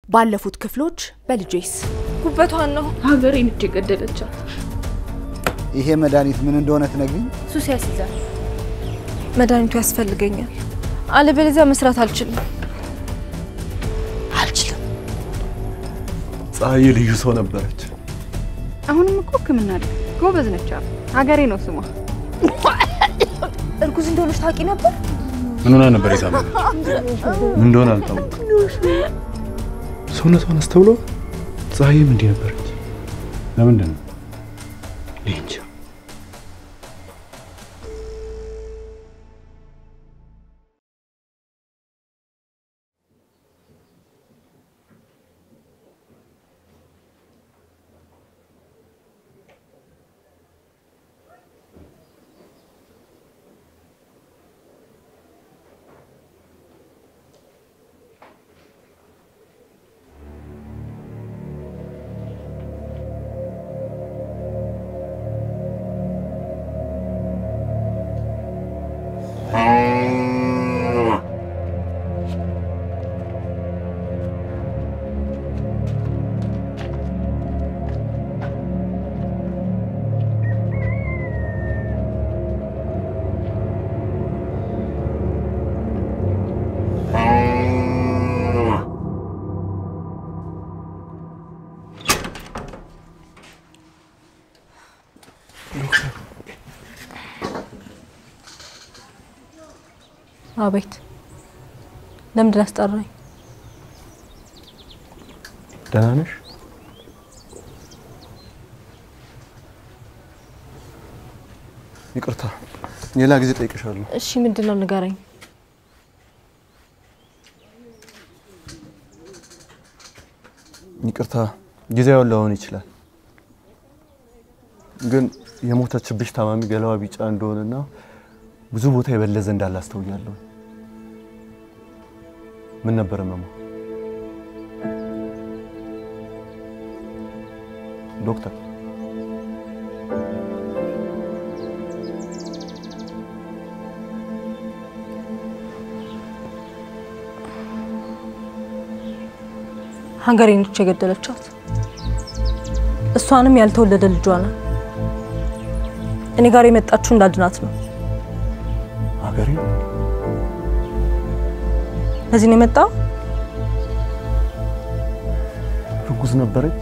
ባለፉት ክፍሎች በልጄስ ጉበቷን ነው ሀገሬን እጅ ገደለቻት ይሄ መድኃኒት ምን እንደሆነ ትነግሪኝ ሱስ ያስይዛል መድኃኒቱ ያስፈልገኛል አለበለዚያ መስራት አልችልም ፀሐይ ልዩ ሰው ነበረች አሁንም እኮ ህክምና አይደል ጎበዝ ነች ሀገሬ ነው ስሟ እርጉዝ እንደሆነች ታውቂ ነበር ምን ሆነ ነበር የታመመ ምን እንደሆነ አልታወቀም ሰውነቷን አስተውሎ ፀሐይም እንዲህ ነበረች ለምንድን ነው እንጃ አቤት ለምንድን አስጠራኝ ደህና ነሽ ይቅርታ ሌላ ጊዜ ጠይቅሻለሁ እሺ ምንድነው ንገረኝ ይቅርታ ጊዜው ላይሆን ይችላል ግን የሞተችብሽ ታማሚ ገላዋ ቢጫ እንደሆነና ብዙ ቦታ የበለዘ እንዳላስተውያለሁ ምን ነበር ማማ ዶክተር ሀገሬን እቺ ገደለቻት እሷንም ያልተወለደ ልጇ ነው እኔ ጋር የመጣችው እንዳድናት ነው ሀገሬ ለዚህ ነው የመጣው እርጉዝ ነበረች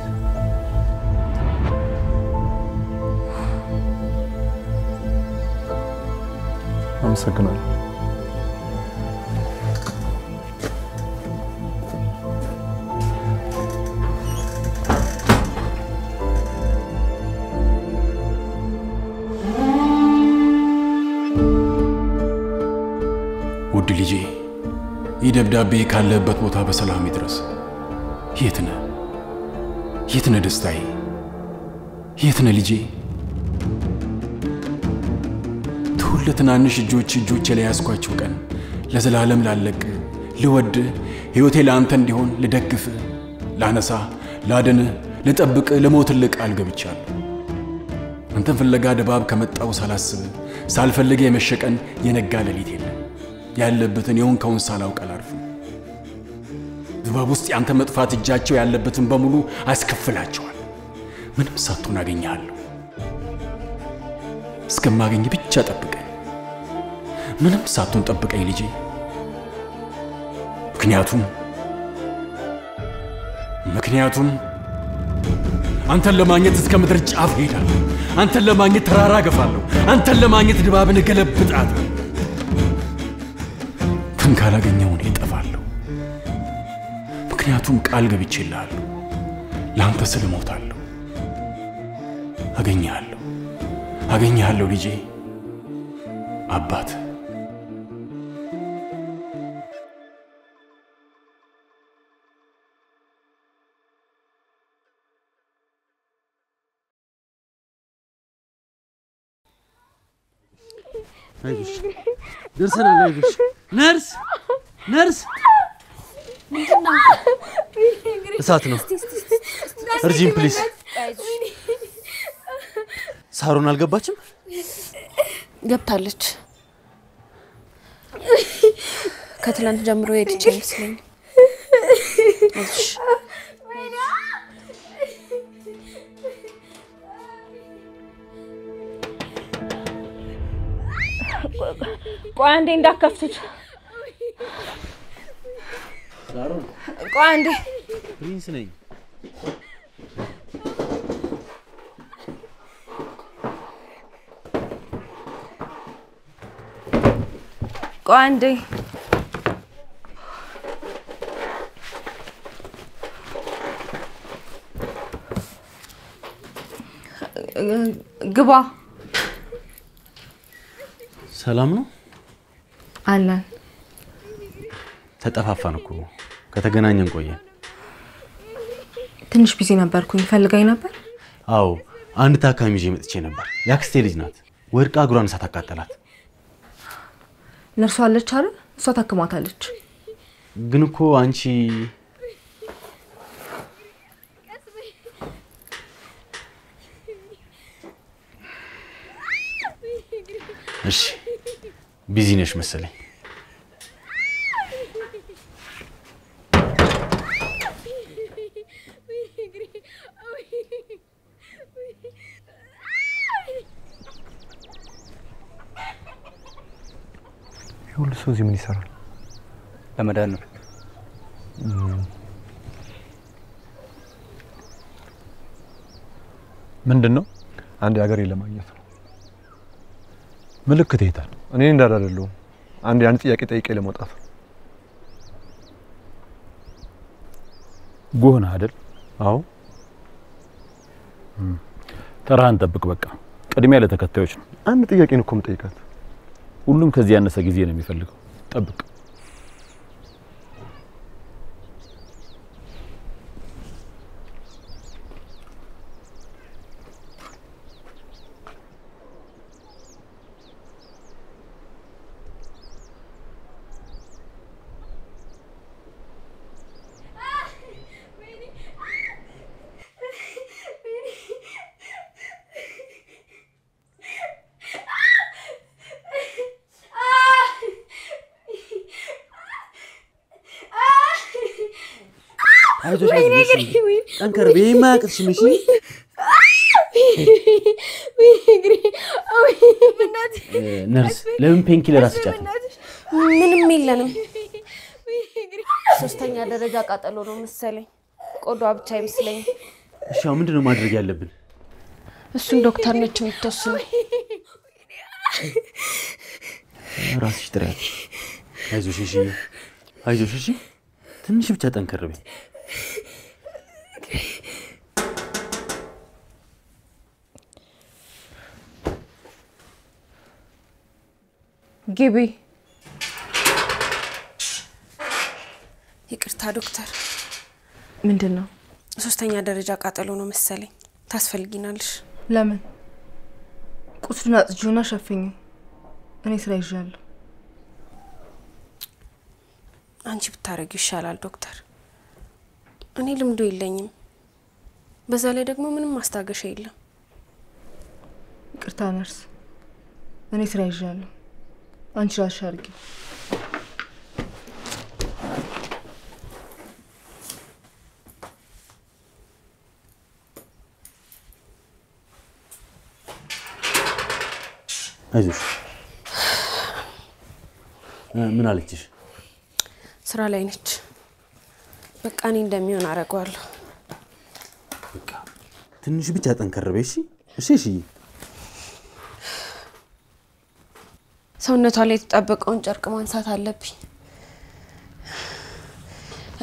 አመሰግናለሁ ውድ ልጄ ይደብዳቤ ካለበት ቦታ በሰላም ይድረስ የት ነህ ደስታዬ የት ነህ ልጄ ሁሉ ትናንሽ እጆቼ ላይ ያስኳቸው ቀን ለዘላለም ላለቅ ልወድ ህይወቴ ለአንተ እንዲሆን ልደግፍ ላነሳ ላድን ልጠብቅ ልሞትልቅ አልገብቻለሁ አንተን ፍለጋ ድባብ ከመጣው ሳላስብ ሳልፈልግ የመሸቀን የነጋ ሌሊት የለም ያለበትን የሆንከውን ሳላውቅ አላርፍም ድባብ ውስጥ ያንተ መጥፋት እጃቸው ያለበትን በሙሉ አስከፍላቸዋል ምንም ሳትሆን አገኛለሁ እስከማገኝ ብቻ ጠብቀኝ ምንም ሳትሆን ጠብቀኝ ልጄ ምክንያቱም አንተን ለማግኘት እስከ ምድር ጫፍ ሄዳለሁ አንተን ለማግኘት ተራራ ገፋለሁ አንተን ለማግኘት ድባብን ገለብጣለሁ ካላገኘው እኔ እጠፋለሁ ምክንያቱም ቃል ገብቼልሃለሁ ላንተ ስል እሞታለሁ አገኘሃለሁ ልጄ አባት አይዞሽ ደርሰናል አይዞሽ ነርስ እሳት ነው እርጂን ፕሊዝ ሳሮን አልገባችም ገብታለች ከትላንት ጀምሮ ሄድቼ ይመስለኝ እሺ ቆይ አንዴ እንዳከፍቱት ሳሮን ቆይ አንዴ ፕሪንስ ነኝ ቆይ አንዴ ግባ ሰላም ነው አለን ተጠፋፋን እኮ ከተገናኘን ቆየን ትንሽ ቢዚ ነበርኩኝ ፈልጋኝ ነበር አዎ አንድ ታካሚ ይዤ መጥቼ ነበር ያክስቴ ልጅ ናት ወርቃ እግሯን እሳት አቃጠላት ነርሷ አለች አይደል እሷ ታክማታለች ግን እኮ አንቺ እሺ ቢዚ ነሽ መሰለኝ ሁሉ ሰው እዚህ ምን ይሰራል ለመዳን ነው ምንድነው አንድ ሀገር ለማግኘት ነው ምልክት ይታል እኔ እንዳላደለው አንድ ያን ጥያቄ ጠይቄ ለመውጣት ጎና አይደል አዎ ተራን ጠብቅ በቃ ቅድሚያ ለተከታዮች ነው አንድ ጥያቄ ነው ቆም ጠይቃት ሁሉም ከዚህ ያነሰ ጊዜ ነው የሚፈልገው ጠብቅ አይዞሽ ጠንከር በይ ማቅሽ ምሽ ነርስ ለምን ፔንኪለር አስጫት ምንም የለንም ሶስተኛ ደረጃ ቃጠሎ ነው መሰለኝ ቆዷ ብቻ ይመስለኝ እሺ አሁን ምንድነው ማድረግ ያለብን እሱን ዶክተር ነች የምትወስነው ራስሽ ጥራት አይዞሽ እሺ ትንሽ ብቻ ጠንከር በይ ግቢ ይቅርታ ዶክተር ምንድነው ሶስተኛ ደረጃ ቃጠሎ ነው መሰለኝ ታስፈልጊናለሽ ለምን ቁስሉን አጽጂውና ሸፍኙ እኔ ስራ ይዣለሁ አንቺ ብታረጊው ይሻላል ዶክተር እኔ ልምዱ የለኝም በዛ ላይ ደግሞ ምንም ማስታገሻ የለም ይቅርታ ነርስ እኔ ስራ ይዣለሁ አንቺ ራስሽ አድርጊ አይዞሽ ምን አለችሽ ስራ ላይ ነች በቃ እኔ እንደሚሆን አረጋለሁ በቃ ትንሽ ብቻ ጠንከር በይ እሺ እሺ ሰውነቷ ላይ ተጣበቀውን ጨርቅ ማንሳት አለብኝ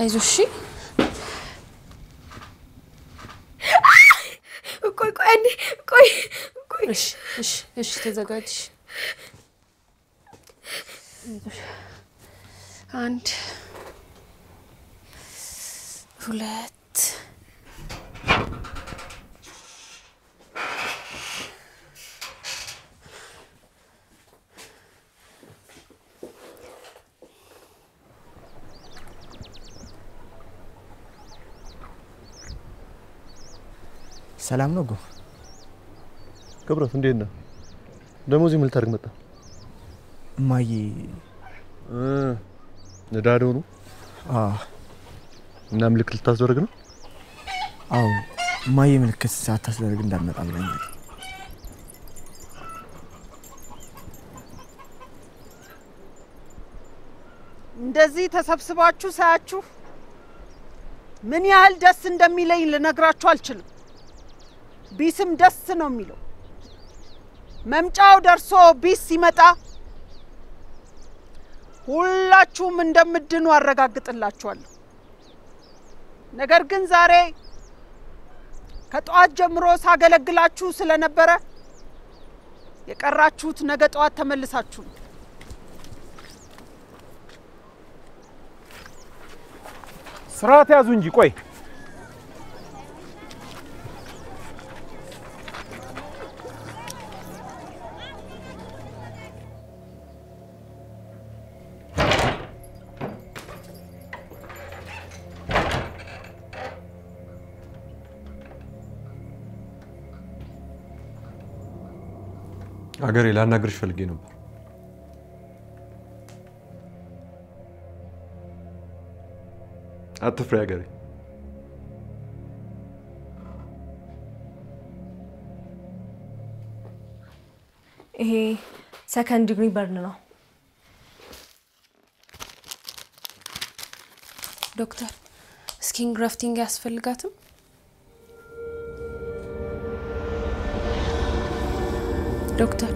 አይዞሽ ቆይ እሺ ተዘጋጅ አንድ ሁለት ሰላም ነው ጎ ክብረት እንዴት ነህ ደሞዝ ምን ልታደርግ መጣ ማይ ነዳዶ ነው እና ምልክት ልታስደርግ ነው? አዎ ማየ ምልክት ሳታስደርግ እንዳትመጣ ብለኛል። እንደዚህ ተሰብስባችሁ ሳያችሁ ምን ያህል ደስ እንደሚለኝ ልነግራችሁ አልችልም። ቢስም ደስ ነው የሚለው። መምጫው ደርሶ ቢስ ሲመጣ ሁላችሁም እንደምድኑ አረጋግጥላችኋለሁ። ነገር ግን ዛሬ ከጧት ጀምሮ ሳገለግላችሁ ስለነበረ የቀራችሁት ነገ ጧት ተመልሳችሁ ነው። ስርዓት ያዙ እንጂ ቆይ አገሬ ላናግርሽ ፈልጌ ነበር። አትፍሪ አገሬ። ይሄ ሰከንድ ዲግሪ በርን ነው። ዶክተር ስኪን ግራፍቲንግ ያስፈልጋትም? ዶክተር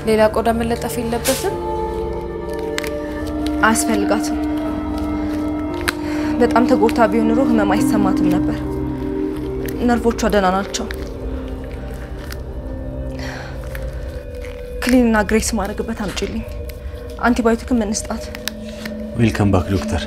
ሌላ ቆዳ መለጠፍ የለበትም? አያስፈልጋትም። በጣም ተጎድታ ቢሆን ኖሮ ህመም አይሰማትም ነበር። ነርቮቿ ደህና ናቸው። ክሊንና ግሬስ ማድረግበት አምጪልኝ። አንቲባዮቲክም እንስጣት። ዌልካም ባክ ዶክተር።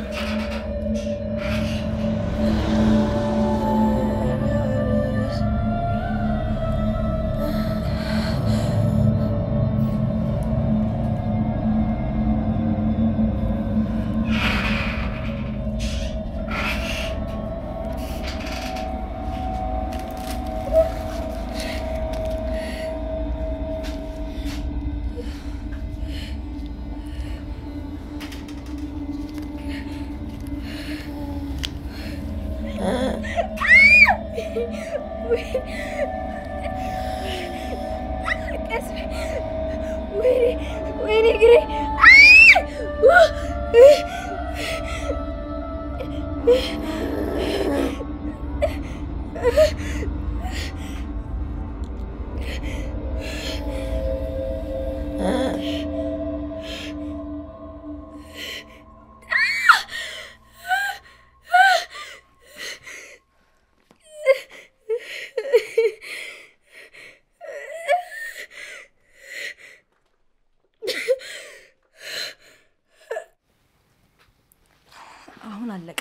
አሁን አለቀ።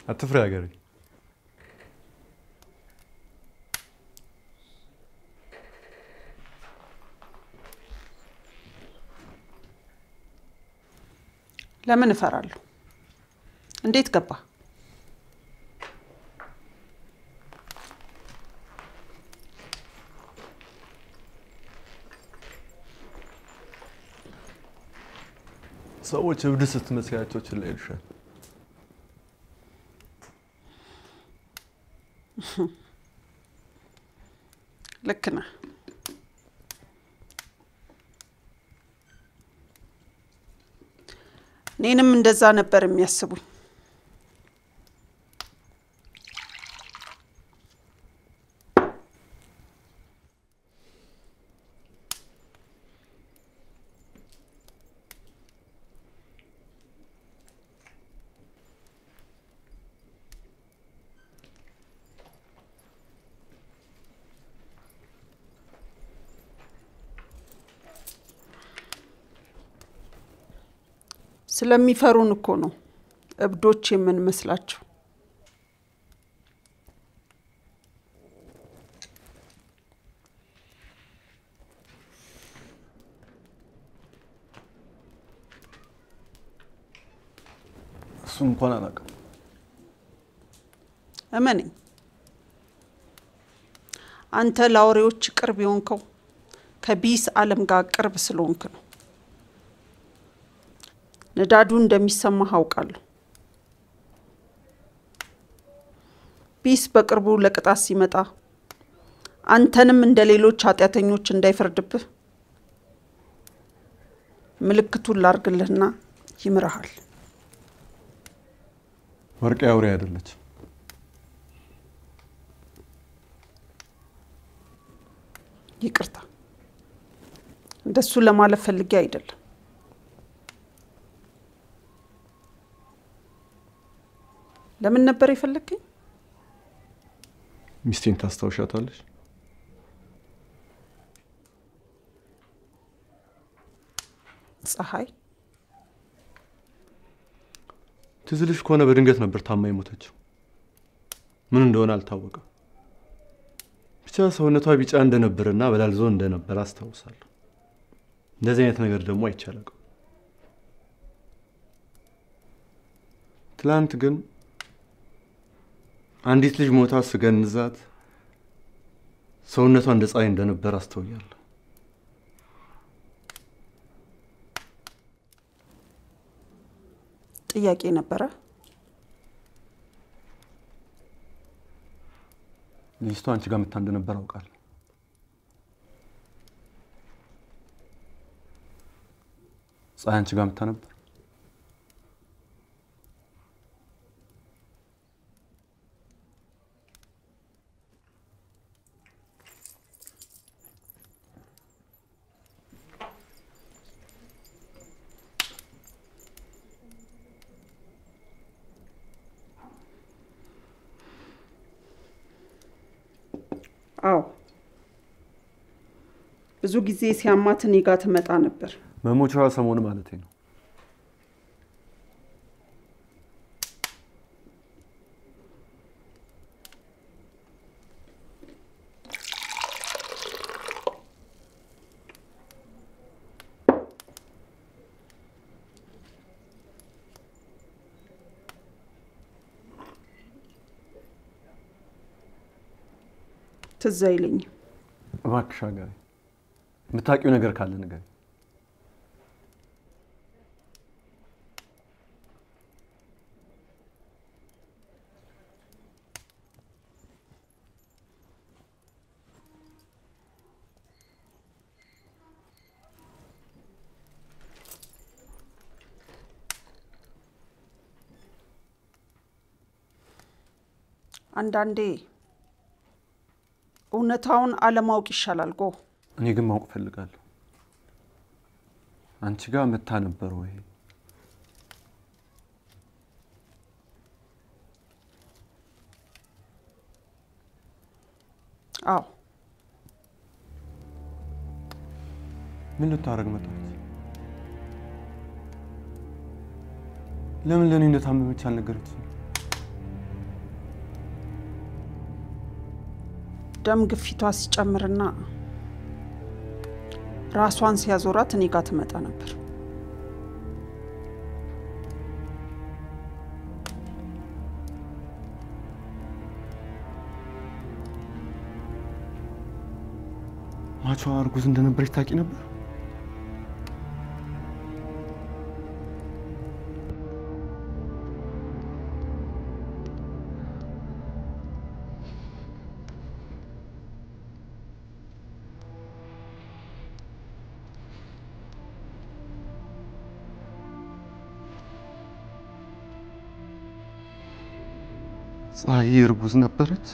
አትፍሪ አገሬ። ለምን እፈራለሁ? እንዴት ገባ? ሰዎች እብድ ስትመስያቸው ችላ ይልሻል። ልክ ነህ። እኔንም እንደዛ ነበር የሚያስቡኝ። ስለሚፈሩን እኮ ነው እብዶች የምንመስላቸው። እሱ እንኳን አላውቅም። እመነኝ፣ አንተ ላውሬዎች ቅርብ የሆንከው ከቢስ ዓለም ጋር ቅርብ ስለሆንክ ነው። ንዳዱ እንደሚሰማህ አውቃለሁ። ቢስ በቅርቡ ለቅጣት ሲመጣ አንተንም እንደሌሎች ኃጢያተኞች እንዳይፈርድብህ ምልክቱን ላርግልህና ይምርሃል። ወርቅ አውሬ አይደለች። ይቅርታ፣ እንደሱ ለማለት ፈልጌ አይደለም። ለምን ነበር የፈለከኝ? ሚስቴን ታስታውሻታለሽ? ፀሐይ ትዝልሽ ከሆነ በድንገት ነበር ታማ የሞተችው። ምን እንደሆነ አልታወቀም። ብቻ ሰውነቷ ቢጫ እንደነበርና በላልዞ እንደነበር አስታውሳለሁ። እንደዚህ አይነት ነገር ደግሞ አይቻልም። ትላንት ግን አንዲት ልጅ ሞታ ስገንዛት ሰውነቷ እንደ ፀሐይ እንደነበር አስተውያለሁ። ጥያቄ ነበረ? ልጅቷ አንቺ ጋር መታ እንደነበር አውቃለሁ። ፀሐይ አንቺ ጋር መታ ነበር? አዎ፣ ብዙ ጊዜ ሲያማት እኔ ጋር ትመጣ ነበር። መሞቻዋ ሰሞን ማለት ነው። ትዝ አይለኝም። እባክሽ አጋሪ፣ የምታውቂው ነገር ካለ ንገሪ። አንዳንዴ እውነታውን አለማወቅ ይሻላል። ጎ እኔ ግን ማወቅ ፈልጋለሁ። አንቺ ጋር መታ ነበር ወይ? አዎ። ምን ልታረግ መጣች? ለምን ለኔ እንደታመመች አልነገረችኝ? ደም ግፊቷ ሲጨምርና ራሷን ሲያዞራት እኔ ጋር ትመጣ ነበር። ማቿ እርጉዝ እንደነበረች ታውቂ ነበር? ፀሐይ እርጉዝ ነበረች?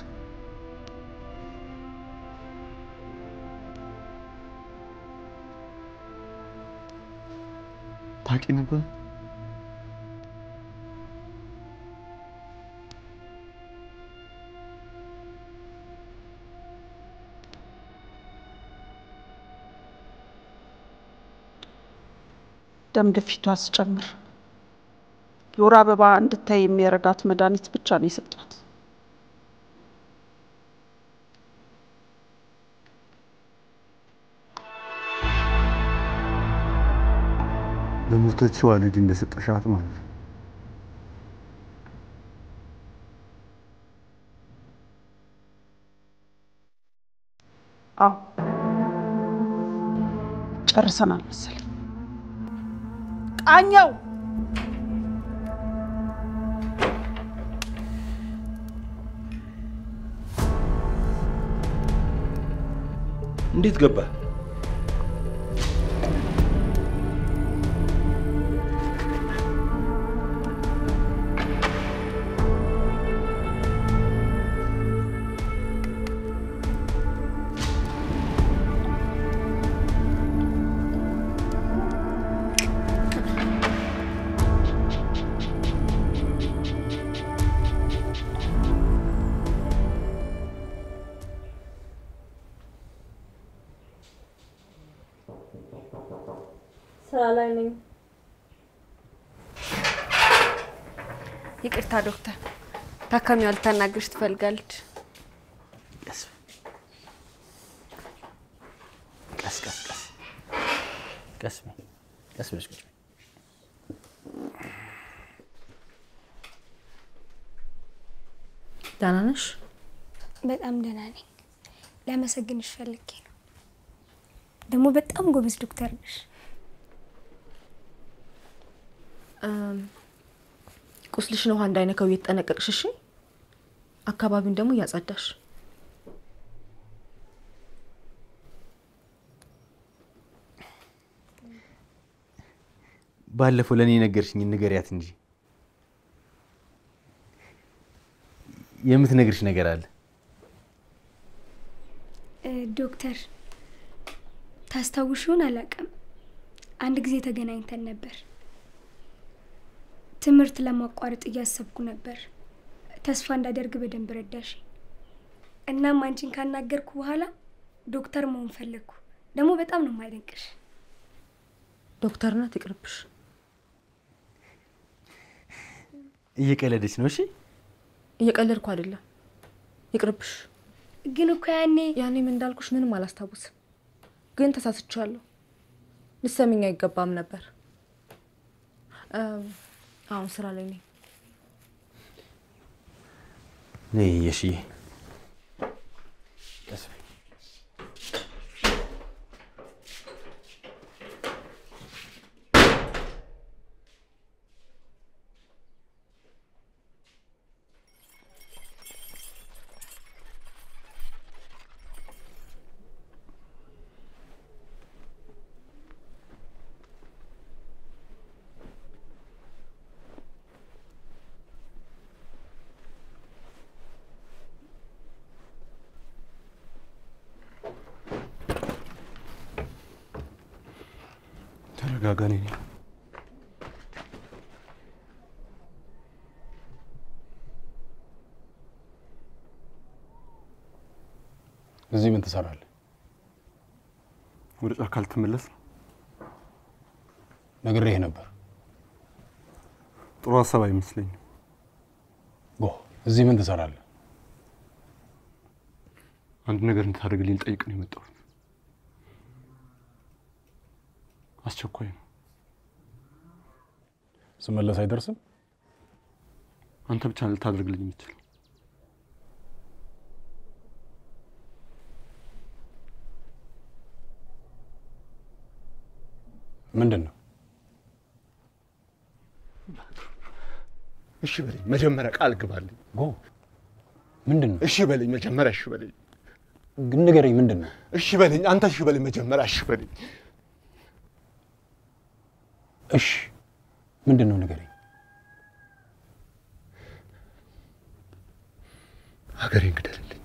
ታውቂ ነበር? ደም ግፊቷ ሲጨምር የወር አበባ እንድታይ የሚያረጋት መድኃኒት ብቻ ነው የሰጣት። ለሞተችው ልጅ እንደሰጠሻት ማለት ነው። ጨርሰናል መሰለኝ። ቃኘው እንዴት ገባ? ስራ ላይ ነኝ። ይቅርታ ዶክተር፣ ታካሚዋ ልታናግርሽ ትፈልጋለች። ቀስ ብለሽ ቁጭ። ደህና ነሽ? በጣም ደህና ነኝ። ላመሰግንሽ ፈልጌ ነው። ደግሞ በጣም ጎበዝ ዶክተር ነሽ። ቁስልሽን ውሃ እንዳይነካው እየተጠነቀቅሽ እሺ? አካባቢውን ደግሞ እያጸዳሽ። ባለፈው ለኔ ነገርሽኝ ንገሪያት እንጂ የምትነግርሽ ነገር አለ። ዶክተር ታስታውሽውን አላውቅም። አንድ ጊዜ ተገናኝተን ነበር። ትምህርት ለማቋረጥ እያሰብኩ ነበር። ተስፋ እንዳደርግ በደንብ ረዳሽ። እናም አንቺን ካናገርኩ በኋላ ዶክተር መሆን ፈለግኩ። ደግሞ በጣም ነው የማደንቅሽ። ዶክተርነት ይቅርብሽ። እየቀለደች ነው? እሺ እየቀለድኩ አይደለም። ይቅርብሽ። ግን እኮ ያኔም እንዳልኩሽ ምንም አላስታውስም። ግን ተሳስቻለሁ። ልትሰሚኝ አይገባም ነበር። አሁን ስራ ላይ ነኝ። ነይ የሺዬ። ቀስ በይ። ተረጋጋኝ። እዚህ ምን ትሰራለህ? ወደ ጫካ ልትመለስ ነው? ነግሬህ ነበር። ጥሩ ሀሳብ አይመስለኝም። እዚህ ምን ትሰራለህ? አንድ ነገር እንድታደርግልኝ ልጠይቅ ነው የመጣሁት። አስቸኳይ ነው። ስመለስ አይደርስም? አንተ ብቻ ልታደርግልኝ የምትችለው። ምንድን ነው? እሺ በለኝ መጀመሪያ፣ ቃል ግባልኝ። ምንድን ነው? እሺ በለኝ መጀመሪያ፣ እሺ በለኝ። ግን ንገረኝ፣ ምንድን ነው? እሺ በለኝ አንተ፣ እሺ በለኝ መጀመሪያ፣ እሺ በለኝ። እሺ ምንድን ነው ንገረኝ። ሀገሬን ግደልልኝ።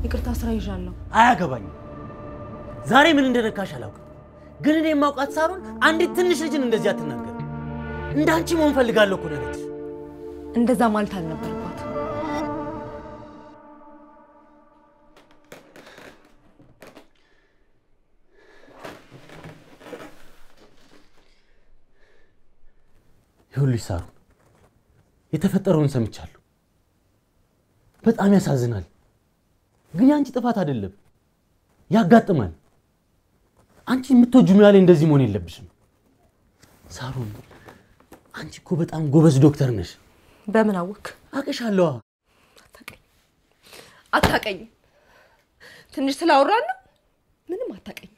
ይቅርታ ስራ ይዣለሁ። አያገባኝም። ዛሬ ምን እንደነካሽ አላውቅም፣ ግን እኔ የማውቃት ሳሮን አንዲት ትንሽ ልጅን እንደዚህ አትናገር። እንዳንቺ መሆን ፈልጋለሁ እኮ ነው ያለች። እንደዛ ማለት አልነበረባት። ይኸውልሽ ሳሮን፣ የተፈጠረውን ሰምቻለሁ። በጣም ያሳዝናል፣ ግን ያንቺ ጥፋት አይደለም። ያጋጥማል። አንቺ የምትወጁ ሙያ ላይ እንደዚህ መሆን የለብሽም። ሳሮን አንቺ እኮ በጣም ጎበዝ ዶክተር ነሽ። በምን አወክ? አውቅሻለሁ። አታቀኝ። ትንሽ ስላወራን ምንም አታቀኝ።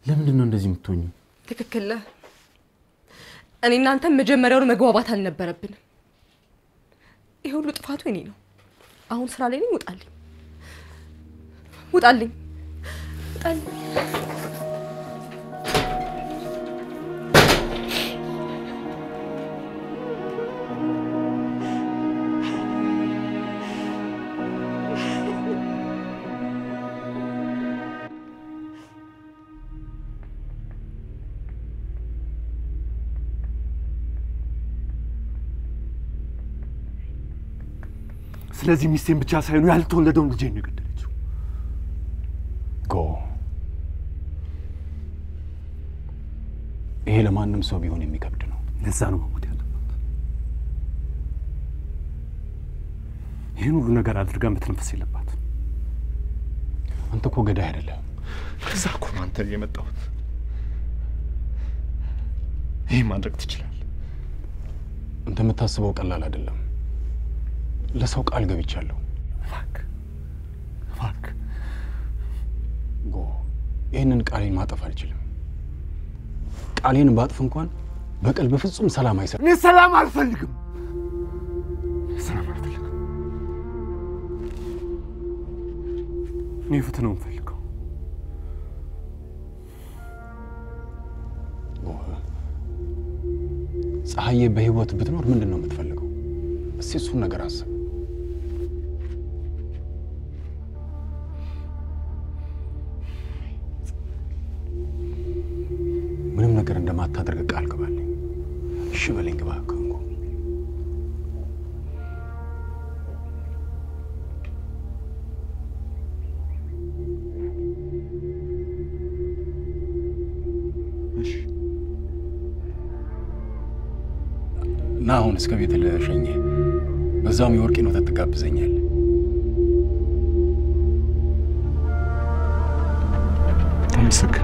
ለምንድን ነው እንደዚህ የምትሆኚ? ትክክል ነህ። እኔ እናንተ መጀመሪያውን መግባባት አልነበረብንም። ይሄ ሁሉ ጥፋቱ የኔ ነው። አሁን ስራ ላይ ነኝ። ውጣልኝ፣ ውጣልኝ፣ ውጣልኝ። ስለዚህ ሚስቴን ብቻ ሳይሆን ያልተወለደውን ልጄን ነው የገደለችው። ይሄ ለማንም ሰው ቢሆን የሚከብድ ነው። ለዛ ነው መሞት ያለባት። ይህን ሁሉ ነገር አድርጋ መተንፈስ የለባት። አንተ እኮ ገዳይ አይደለም። ከዛ እኮ ነው አንተ የመጣሁት። ይሄ ማድረግ ትችላለህ። አንተ የምታስበው ቀላል አይደለም። ለሰው ቃል ገብቻለሁ። ፋክ ይህንን ቃሌን ማጠፍ አልችልም። ቃሌን ባጥፍ እንኳን በቀል በፍጹም ሰላም አይሰጥም። እኔ ሰላም አልፈልግም። ሰላም አልፈልግም። እኔ ፍትህ ነው የምፈልገው። ፀሐዬ በህይወት ብትኖር ምንድን ነው የምትፈልገው? እስቲ እሱን ነገር አስብ። ምንም ነገር እንደማታደርግ ቃል ግባልኝ። እሺ በለኝ። ግባ ከንጎ እሺ ና አሁን እስከ ቤት ልሸኝ። በዛውም የወርቄን ወተት ትጋብዘኛለህ። ተመስገን።